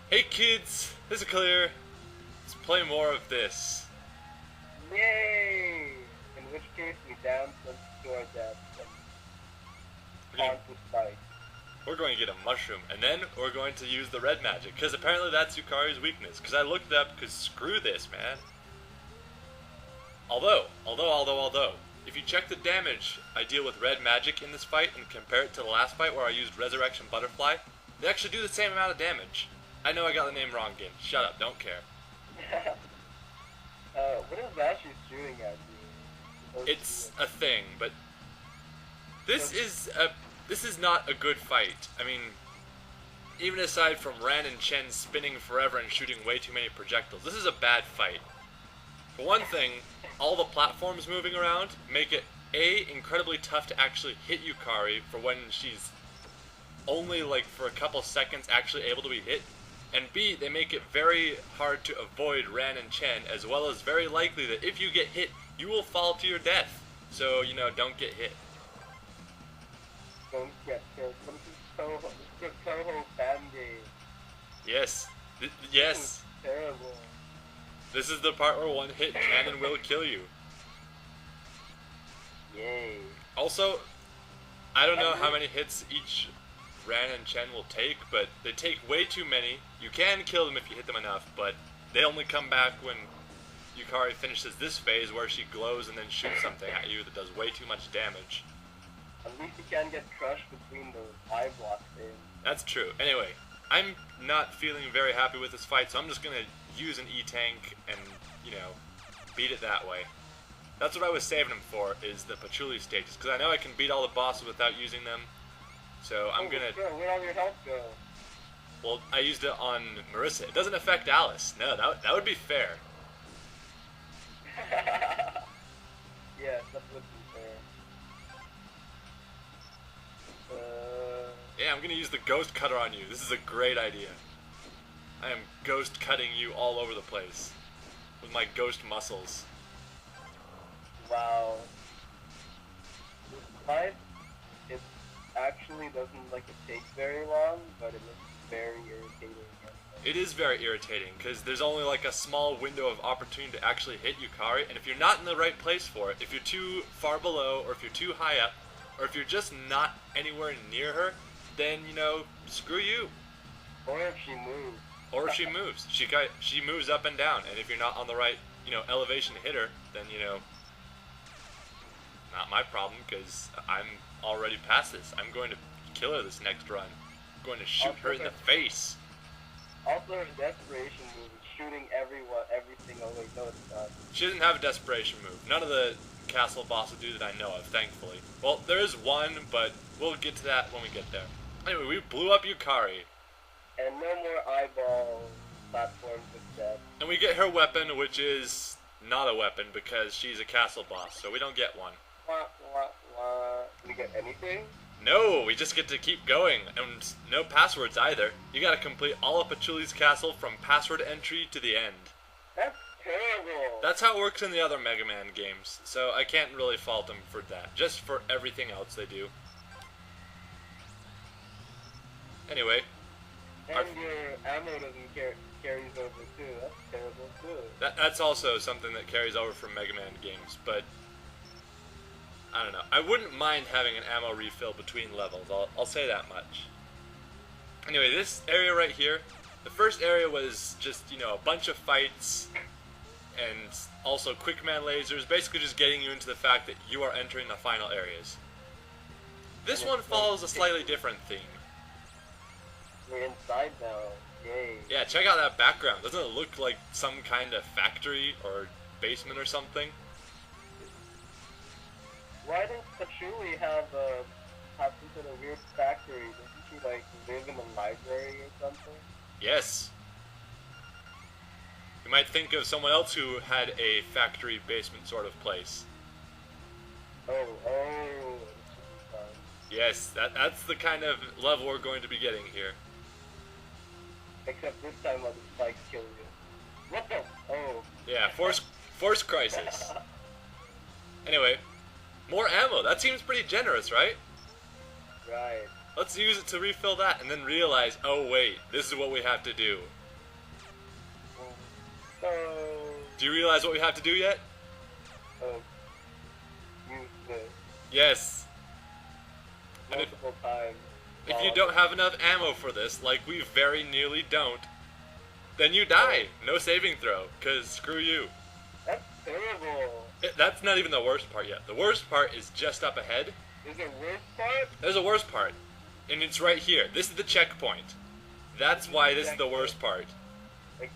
Hey kids, this is clear. Let's play more of this. Yay! In which case we dance to our death and constant fight. We're going to get a mushroom, and then we're going to use the red magic, because apparently that's Yukari's weakness. Because I looked it up, because screw this, man. Although, if you check the damage I deal with red magic in this fight and compare it to the last fight where I used Resurrection Butterfly, they actually do the same amount of damage. I know I got the name wrong again. Shut up, don't care. What is actually shooting at you? It's a thing, but this is not a good fight. I mean, even aside from Ran and Chen spinning forever and shooting way too many projectiles, this is a bad fight. For one thing, all the platforms moving around make it A, incredibly tough to actually hit Yukari for when she's only like for a couple seconds actually able to be hit, and B, they make it very hard to avoid Ran and Chen, as well as very likely that if you get hit, you will fall to your death. So, you know, don't get hit. Don't get hit. This is Toho Band-Aid. Yes. Yes. This is terrible. This is the part where one hit can and will kill you. Yay. Also, I don't know how many hits each Ran and Chen will take, but they take way too many. You can kill them if you hit them enough, but they only come back when Yukari finishes this phase where she glows and then shoots something at you that does way too much damage. At least you can get crushed between the eye block things. That's true. Anyway, I'm not feeling very happy with this fight, so I'm just gonna use an E-Tank and, you know, beat it that way. That's what I was saving them for, is the patchouli stages, because I know I can beat all the bosses without using them. So I'm gonna... Sure. Where'd all your health go? Well, I used it on Marissa. It doesn't affect Alice. No, that would be fair. Yes, that would be fair. Yeah, I'm gonna use the ghost cutter on you. This is a great idea. I am ghost cutting you all over the place with my ghost muscles. Wow. This fight, it actually doesn't like it take very long, but it looks very irritating. It is very irritating, because there's only like a small window of opportunity to actually hit Yukari, and if you're not in the right place for it, if you're too far below, or if you're too high up, or if you're just not anywhere near her, then, you know, screw you. Or if she moves. Or if she moves. She moves up and down, and if you're not on the right, you know, elevation to hit her, then, you know, not my problem, because I'm already past this. I'm going to kill her this next run. I'm going to shoot her in the face. Also, her desperation move is shooting everything. Oh wait, no, it's not. She doesn't have a desperation move. None of the castle bosses do that I know of, thankfully. Well, there is one, but we'll get to that when we get there. Anyway, we blew up Yukari. And no more eyeball platforms with death. And we get her weapon, which is not a weapon because she's a castle boss, so we don't get one. Wah, wah, wah. Do we get anything? No, we just get to keep going, and no passwords either. You gotta complete all of Patchouli's castle from password entry to the end. That's terrible! That's how it works in the other Mega Man games, so I can't really fault them for that, just for everything else they do. Anyway. And your ammo doesn't carries over too, that's terrible too. That's also something that carries over from Mega Man games, but I don't know. I wouldn't mind having an ammo refill between levels, I'll say that much. Anyway, this area right here, the first area was just, you know, a bunch of fights and also quick command lasers, basically just getting you into the fact that you are entering the final areas. This one follows a slightly different theme. We're inside now, yay. Yeah, check out that background. Doesn't it look like some kind of factory or basement or something? Why does Patchouli have some sort of weird factory? Doesn't she like live in a library or something? Yes. You might think of someone else who had a factory basement sort of place. Oh, this should be fun. Yes, that's the kind of level we're going to be getting here. Except this time all the spikes kill you. What the? Oh. Yeah, force crisis. Anyway, more ammo. That seems pretty generous, right? Right. Let's use it to refill that and then realize, oh wait, this is what we have to do. No. Do you realize what we have to do yet? Use this Yes. And multiple times. if you don't have enough ammo for this, like we very nearly don't, then you die. No saving throw, because screw you. That's terrible. That's not even the worst part yet. The worst part is just up ahead. Is it worst part? There's a worst part, and it's right here. This is the checkpoint. That's why this is the worst part. Like,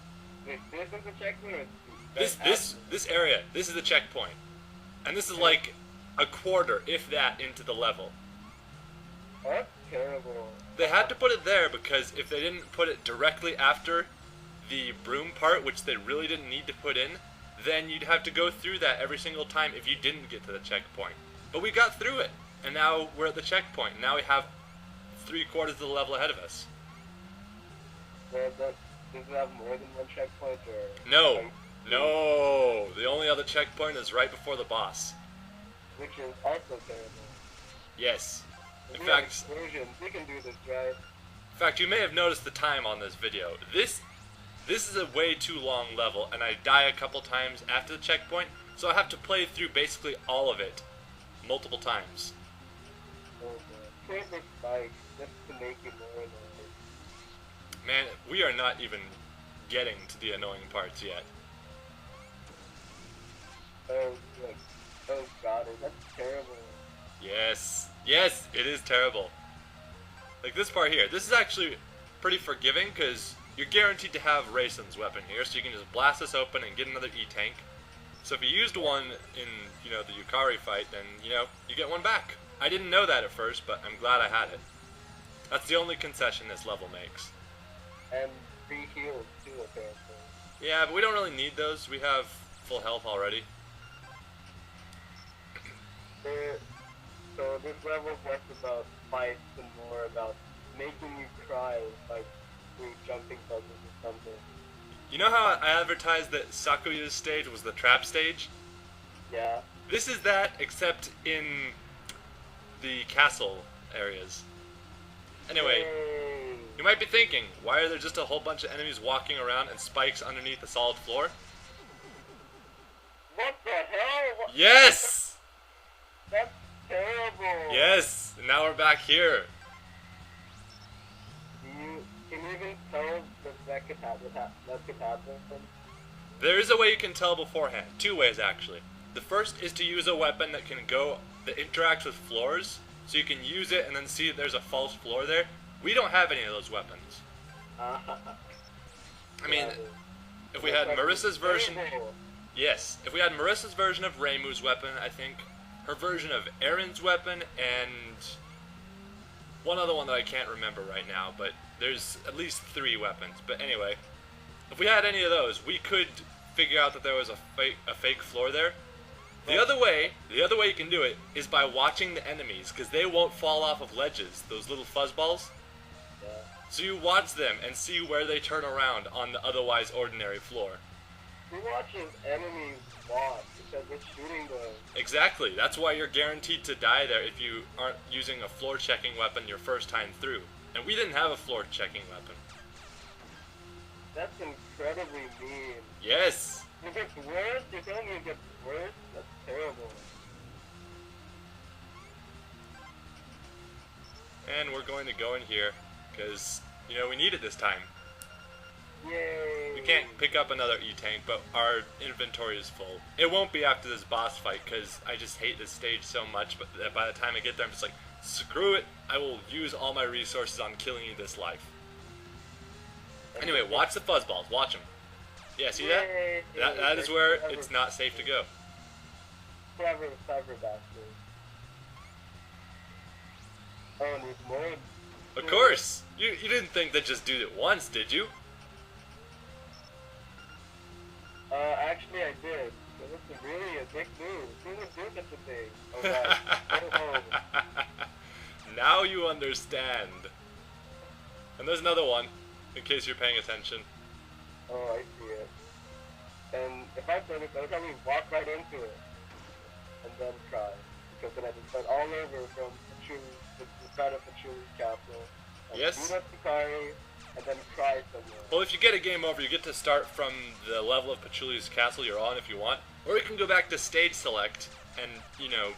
this is the checkpoint? Or This area, this is the checkpoint. And this is like a quarter, if that, into the level. Oh, that's terrible. They had to put it there because if they didn't put it directly after the broom part, which they really didn't need to put in, then you'd have to go through that every single time if you didn't get to the checkpoint. But we got through it, and now we're at the checkpoint. Now we have 3/4 of the level ahead of us. Well, does it have more than one checkpoint, or? No, no. The only other checkpoint is right before the boss. Which is also terrible. Yes. In We have fact, explosions. We can do this, right? In fact, you may have noticed the time on this video. This is a way too long level, and I die a couple times after the checkpoint, so I have to play through basically all of it multiple times. Oh boy. Here's the spike, just to make you more annoyed. Man, we are not even getting to the annoying parts yet. Oh, good. Oh god, that's terrible. Yes, yes, it is terrible. Like this part here, this is actually pretty forgiving because you're guaranteed to have Raisin's weapon here, so you can just blast this open and get another E-tank. So if you used one in, the Yukari fight, then, you get one back. I didn't know that at first, but I'm glad I had it. That's the only concession this level makes. And free heals too, apparently. Yeah, but we don't really need those. We have full health already. So this level's less about fights and more about making you cry, like through jumping puzzles or something. You know how I advertised that Sakuyu's stage was the trap stage? Yeah. This is that, except in the castle areas. Anyway, Yay. you might be thinking, why are there just a whole bunch of enemies walking around and spikes underneath the solid floor? What the hell? Yes! That's terrible. Yes! And now we're back here. Can you even tell that could happen? There is a way you can tell beforehand. 2 ways, actually. The first is to use a weapon that interacts with floors, so you can use it and then see that there's a false floor there. We don't have any of those weapons. I mean, if we had Marissa's version... Yes, if we had Marissa's version of Reimu's weapon, I think, her version of Erin's weapon, and one other one that I can't remember right now, but there's at least 3 weapons. But anyway, if we had any of those, we could figure out that there was a fake floor there. The other way you can do it is by watching the enemies, because they won't fall off of ledges, those little fuzzballs. Yeah. So you watch them and see where they turn around on the otherwise ordinary floor. Who watches enemies walk because they're shooting them? Exactly. That's why you're guaranteed to die there if you aren't using a floor checking weapon your first time through. And we didn't have a floor checking weapon. That's incredibly mean. Yes. It gets worse? You're telling me it gets worse? That's terrible. And we're going to go in here because, we need it this time. Yay! We can't pick up another E-tank, but our inventory is full. It won't be after this boss fight, because I just hate this stage so much, but by the time I get there, I'm just like, screw it, I will use all my resources on killing you this life. Anyway, watch the fuzzballs, watch them. Yeah, see that? Yay. That is where it's not safe to go. Clever bastard. Oh, and there's more? Of course! You didn't think they'd just do it once, did you? Actually I did. So this is really a big move. Who would do such a thing? Oh god. Go home. Now you understand. And there's another one, in case you're paying attention. Oh, I see it. And if I play this, I'll probably walk right into it. And then cry. Because then I just start all over from the side of Pachuli's capital. And Yes. beat up Yukari, and then cry somewhere. Well, if you get a game over, you get to start from the level of Patchouli's castle you're on if you want. Or you can go back to stage select and, you know,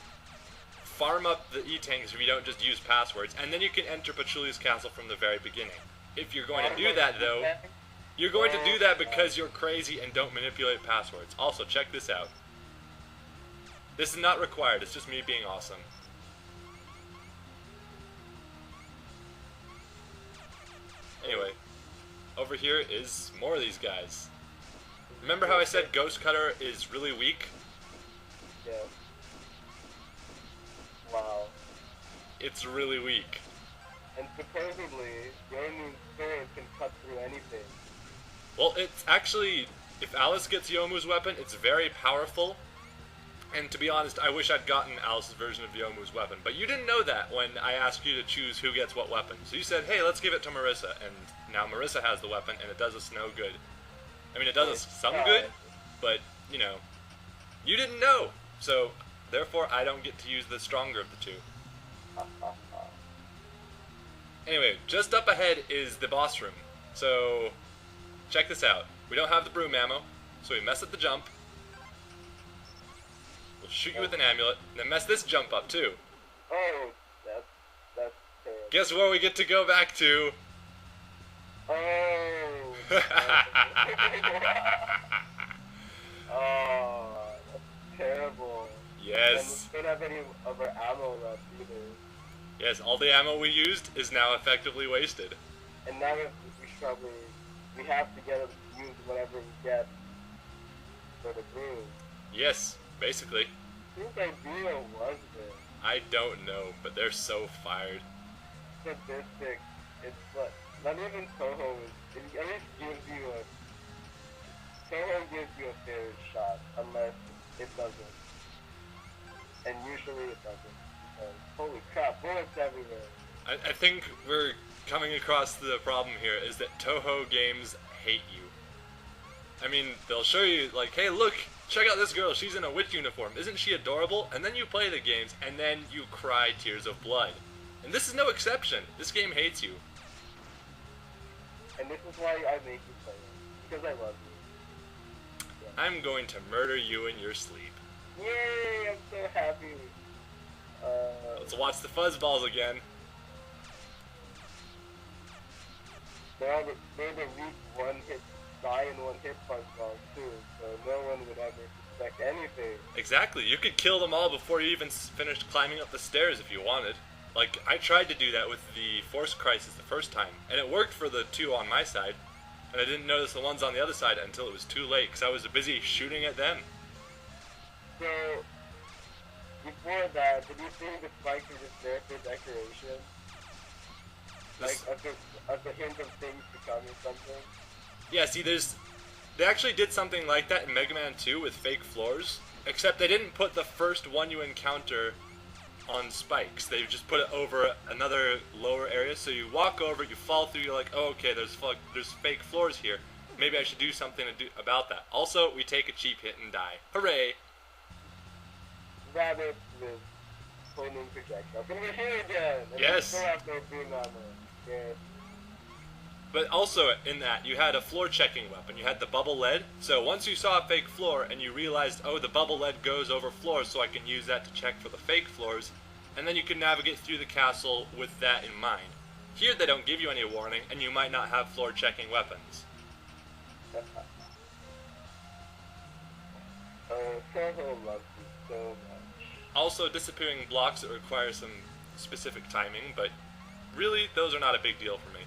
farm up the E-tanks if you don't just use passwords, and then you can enter Patchouli's castle from the very beginning. If you're going to do that, though, you're going to do that because you're crazy and don't manipulate passwords. Also, check this out. This is not required, it's just me being awesome. Anyway, over here is more of these guys. Remember how I said Ghost Cutter is really weak? Yeah. Wow. It's really weak. And supposedly, your new sword can cut through anything. Well, it's actually, if Alice gets Yomu's weapon, it's very powerful. And to be honest, I wish I'd gotten Alice's version of Yomu's weapon. But you didn't know that when I asked you to choose who gets what weapon. So you said, hey, let's give it to Marissa. And now Marissa has the weapon, and it does us no good. I mean, it does us some good, but, you know, you didn't know. So, therefore, I don't get to use the stronger of the two. Anyway, just up ahead is the boss room. So, check this out. We don't have the broom ammo, so we mess up the jump. We'll shoot you with an amulet, and then mess this jump up too. Oh, that's terrible. Guess where we get to go back to? Oh. Oh, that's terrible. Yes. And we don't have any of our ammo left either. Yes, all the ammo we used is now effectively wasted. And now we have to use whatever we get for the broom. Yes, basically. Whose idea was this? I don't know, but they're so fired. Sadistic. It's what? Not even Toho it at least gives you Toho gives you a fair shot, unless it doesn't. And usually it doesn't. Because, holy crap, bullets everywhere. I think we're coming across the problem here is that Toho games hate you. I mean, they'll show you, like, hey, look, check out this girl, she's in a witch uniform, isn't she adorable? And then you play the games, and then you cry tears of blood. And this is no exception. This game hates you. And this is why I make you play it. Because I love you. Yeah. I'm going to murder you in your sleep. Yay, I'm so happy. Let's watch the fuzzballs again. They're the weak one-hit, die in one-hit fuzzballs too, so no one would ever suspect anything. Exactly. You could kill them all before you even finished climbing up the stairs if you wanted. Like, I tried to do that with the Force Crisis the first time, and it worked for the two on my side, and I didn't notice the ones on the other side until it was too late, because I was busy shooting at them. So, before that, did you think the spikes were just there for decoration? Like, as a hint of things to come or something? Yeah, see, they actually did something like that in Mega Man 2 with fake floors, except they didn't put the first one you encounter on spikes. They just put it over another lower area, so you walk over it, you fall through, you're like, oh, okay, there's fake floors here. Maybe I should do something about that. Also, we take a cheap hit and die. Hooray! Rabbit with homing projectiles. And we're here again! And yes! We still have no broom ammo. Yes. But also in that, you had a floor checking weapon. You had the bubble lead. So once you saw a fake floor and you realized, oh, the bubble lead goes over floors, so I can use that to check for the fake floors, and then you can navigate through the castle with that in mind. Here they don't give you any warning, and you might not have floor checking weapons. Oh, Toho loves you so much. Also, disappearing blocks that require some specific timing, but really, those are not a big deal for me.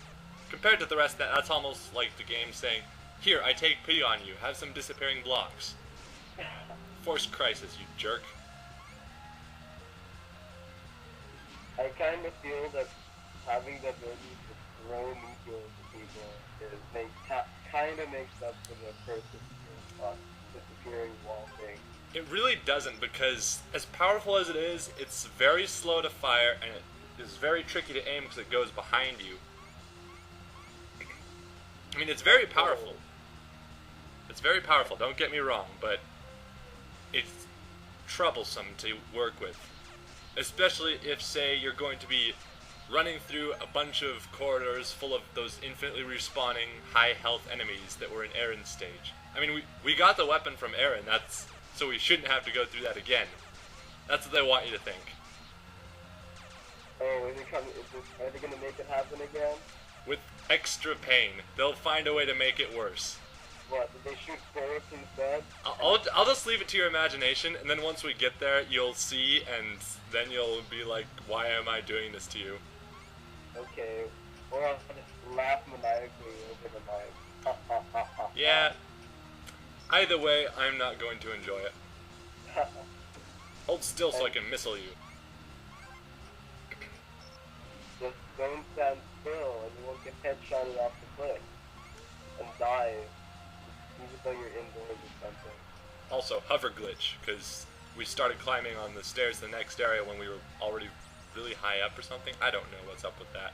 Compared to the rest, that's almost like the game saying, here, I take pity on you, have some disappearing blocks. Force Crisis, you jerk. I kind of feel that having the ability to throw meteors at people kind of makes up for the first disappearing wall thing. It really doesn't, because as powerful as it is, it's very slow to fire, and it is very tricky to aim because it goes behind you. I mean, it's very powerful. It's very powerful, don't get me wrong, but it's troublesome to work with. Especially if, say, you're going to be running through a bunch of corridors full of those infinitely respawning high health enemies that were in Aaron's stage. I mean, we got the weapon from Aaron, so we shouldn't have to go through that again. That's what they want you to think. Oh, are they gonna make it happen again? With extra pain. They'll find a way to make it worse. What, did they shoot bullets instead? I'll just leave it to your imagination, and then once we get there, you'll see, and then you'll be like, why am I doing this to you? Okay, or I'll just laugh maniacally over the mic. Yeah. Either way, I'm not going to enjoy it. Hold still so I can missile you. Just don't stand still and you won't get headshotted off the cliff and die, even though you're indoors or something. Also, hover glitch, because we started climbing on the stairs to the next area when we were already really high up or something. I don't know what's up with that.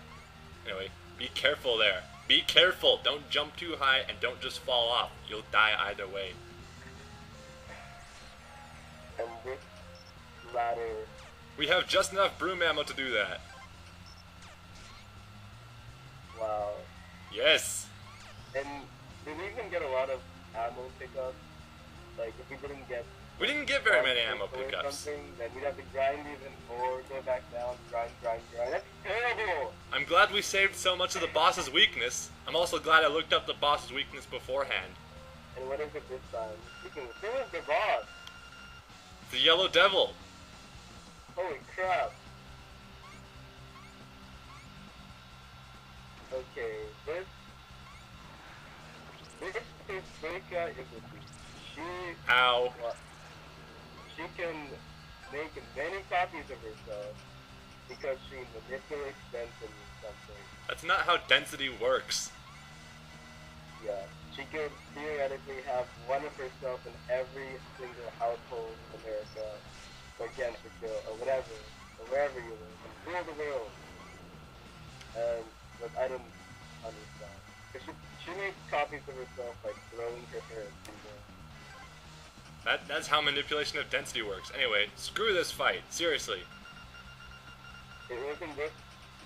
Anyway, be careful there. Be careful! Don't jump too high and don't just fall off. You'll die either way. And this ladder... We have just enough broom ammo to do that. Wow. Yes! And did we even get a lot of ammo pickups? Like, if we didn't get... We didn't get very many ammo pickups. Then we'd have to grind even more, go back down, grind. That's terrible! I'm glad we saved so much of the boss's weakness. I'm also glad I looked up the boss's weakness beforehand. And what is it this time? Who is the boss? The Yellow Devil. Holy crap. Okay, this Vika is a beast. Ow. She can make many copies of herself because she manipulates density or something. That's not how density works. Yeah, she could theoretically have one of herself in every single household in America, or Gainesville, or whatever, or wherever you live, and rule the world. But I don't understand. Because she makes copies of herself by throwing her hair through the... That's how manipulation of density works. Anyway, screw this fight. Seriously. It wasn't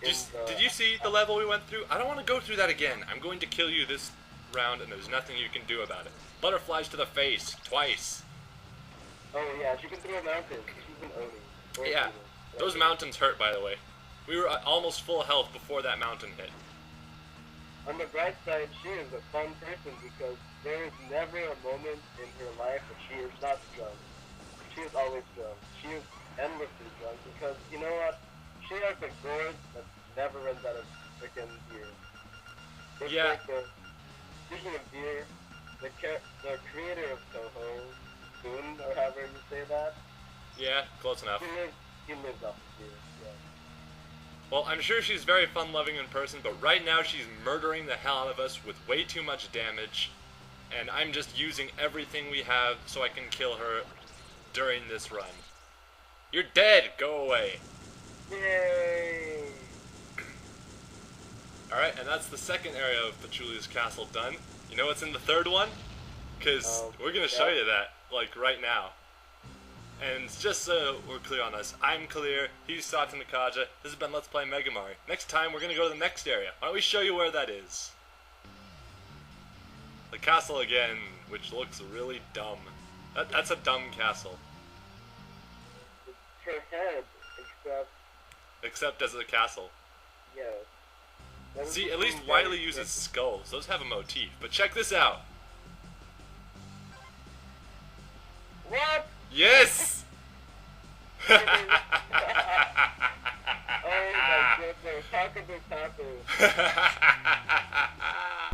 this... Did you see the level we went through? I don't want to go through that again. I'm going to kill you this round, and there's nothing you can do about it. Butterflies to the face. Twice. Oh yeah, she can throw mountains. She's an Oni. Yeah. Those mountains hurt, by the way. We were almost full health before that mountain hit. On the bright side, she is a fun person because there is never a moment in her life that she is not drunk. She is always drunk. She is endlessly drunk because, you know what? She has a gourd that never runs out of freaking beer. It's Yeah. like speaking of beer, the creator of Toho, Boon, or however you say that, Yeah, close enough. he lives off of beer, yeah. Well, I'm sure she's very fun-loving in person, but right now she's murdering the hell out of us with way too much damage, and I'm just using everything we have so I can kill her during this run. You're dead! Go away! Yay! Alright, and that's the second area of Pachulia's castle done. You know what's in the third one? Because we're going to show you that, like, right now. And just so we're clear on this, I'm Clear, he's Sata Nakaja, this has been Let's Play Megamari. Next time, we're going to go to the next area. Why don't we show you where that is? The castle again, which looks really dumb. That's a dumb castle. It's her head, Except as a castle. yeah. See, at least Wily uses skulls. Those have a motif. But check this out. What? Yes! Oh my goodness, how could this happen?